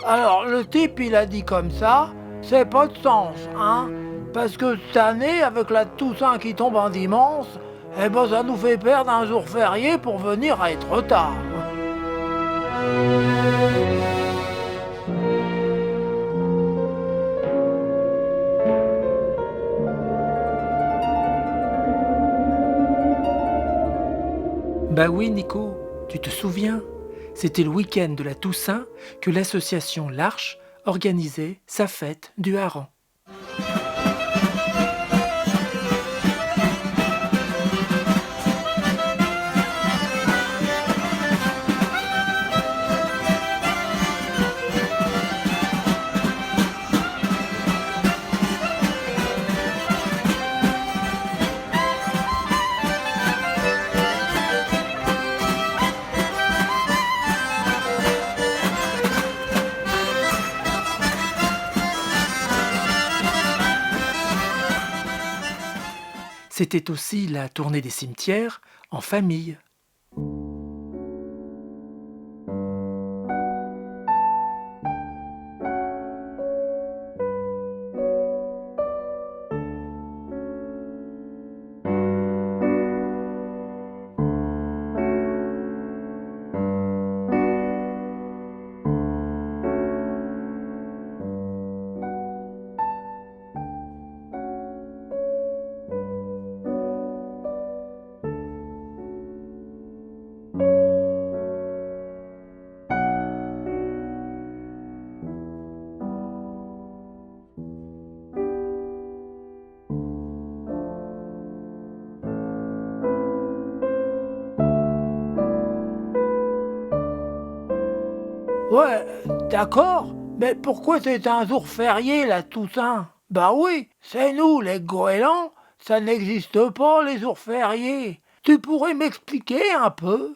Alors, le type, il a dit comme ça, c'est pas de sens, hein? Parce que cette année, avec la Toussaint qui tombe en dimanche, eh ben ça nous fait perdre un jour férié pour venir à être tard. Bah oui, Nico, tu te souviens? C'était le week-end de la Toussaint que l'association L'Arche organisait sa fête du hareng. C'était aussi la tournée des cimetières en famille. Ouais, d'accord, mais pourquoi c'est un jour férié la Toussaint? Bah oui, c'est nous les goélands, ça n'existe pas les jours fériés. Tu pourrais m'expliquer un peu?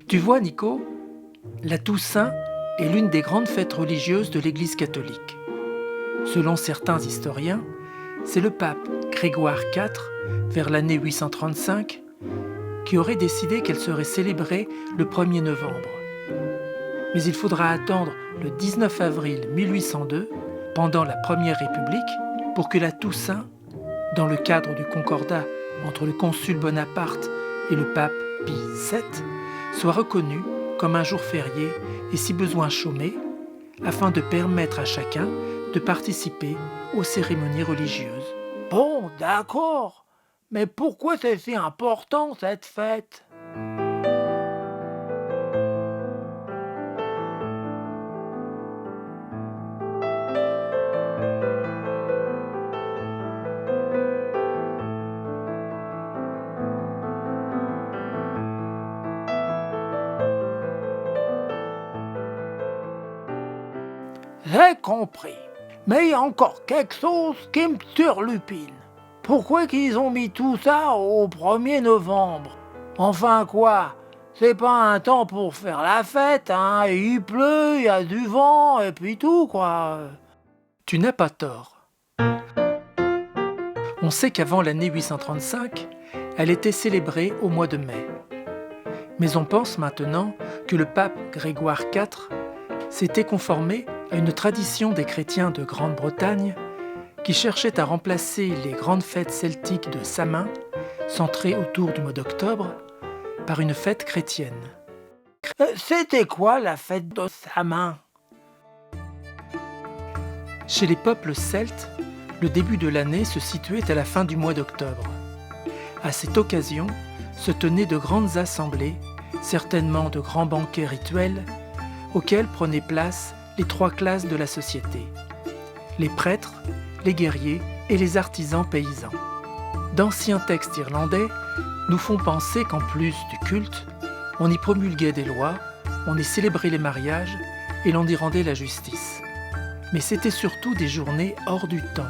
Tu vois, Nico, la Toussaint est l'une des grandes fêtes religieuses de l'Église catholique. Selon certains historiens, c'est le pape Grégoire IV, vers l'année 835, qui aurait décidé qu'elle serait célébrée le 1er novembre. Mais il faudra attendre le 19 avril 1802, pendant la Première République, pour que la Toussaint, dans le cadre du concordat entre le consul Bonaparte et le pape Pie VII, soit reconnue comme un jour férié et si besoin chômé, afin de permettre à chacun de participer aux cérémonies religieuses. Bon, d'accord, mais pourquoi c'est si important cette fête? J'ai compris. Mais il y a encore quelque chose qui me turlupine. Pourquoi qu'ils ont mis tout ça au 1er novembre? Enfin quoi? C'est pas un temps pour faire la fête, hein? Il pleut, il y a du vent, et puis tout, quoi. Tu n'as pas tort. On sait qu'avant l'année 835, elle était célébrée au mois de mai. Mais on pense maintenant que le pape Grégoire IV s'était conformé à une tradition des chrétiens de Grande-Bretagne qui cherchait à remplacer les grandes fêtes celtiques de Samhain, centrées autour du mois d'octobre, par une fête chrétienne. C'était quoi la fête de Samhain? Chez les peuples celtes, le début de l'année se situait à la fin du mois d'octobre. À cette occasion, se tenaient de grandes assemblées, certainement de grands banquets rituels, auxquels prenaient place les 3 classes de la société: les prêtres, les guerriers et les artisans paysans. D'anciens textes irlandais nous font penser qu'en plus du culte, on y promulguait des lois, on y célébrait les mariages et l'on y rendait la justice. Mais c'était surtout des journées hors du temps,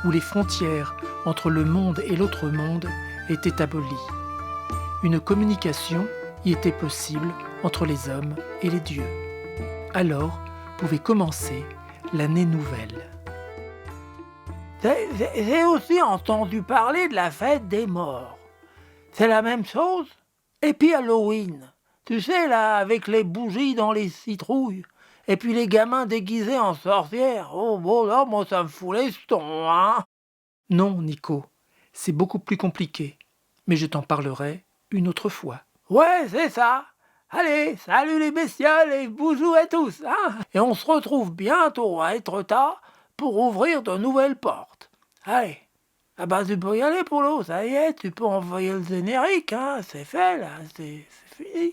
où les frontières entre le monde et l'autre monde étaient abolies. Une communication y était possible entre les hommes et les dieux. Alors pouvait commencer l'année nouvelle. J'ai aussi entendu parler de la fête des morts. C'est la même chose? Et puis Halloween, Tu sais, là, avec les bougies dans les citrouilles. Et puis les gamins déguisés en sorcières. Oh, bon, là, moi, ça me fout les jetons, hein. Non, Nico, c'est beaucoup plus compliqué. Mais je t'en parlerai une autre fois. Ouais, c'est ça. Allez, salut les bestioles et bonjour à tous, hein. Et on se retrouve bientôt à Étretat pour ouvrir de nouvelles portes. Allez. Ah bah tu peux y aller, Polo, ça y est, tu peux envoyer le générique, hein. C'est fait, là, c'est fini.